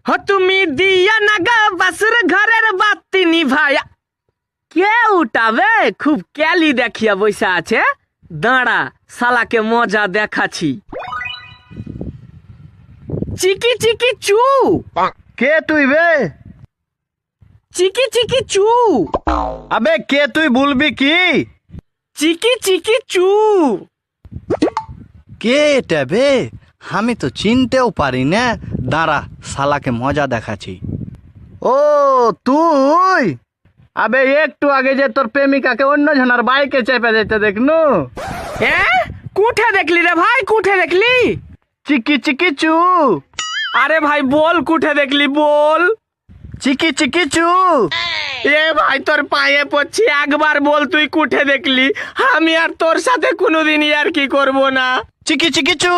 हो তুমি দিয়া নাগা বাসুর ঘরের বাতি নিভায়া। কে উঠাবে? খুব ক্যালি দেখিয়া বসে আছে। দাঁড়া, শালাকে মজা দেখাচ্ছি। চিকি চিকি চু। কে তুই বে? চিকি চিকি চু। আবে কে তুই বলবি কি? চিকি চিকি চু। কে এটা বে? আমি তো চিনতেও পারি না। দাঁড়া, শালাকে মজা দেখাচ্ছি। ও তুই? আবে একটু আগে যে তোর প্রেমিকাকে অন্য জনের বাইকে চেপে যেতে দেখনু। কুঠে দেখলি রে ভাই, কুঠে দেখলি? চিকি চিকি চু। আরে ভাই বল, কুঠে দেখলি বল। চিকি চিকি চু। এ ভাই তোর পায়ে পড়ছি, একবার বল তুই কুঠে দেখলি। আমি আর তোর সাথে কোনোদিনই আর কি করব না। চিকি চিকি চু।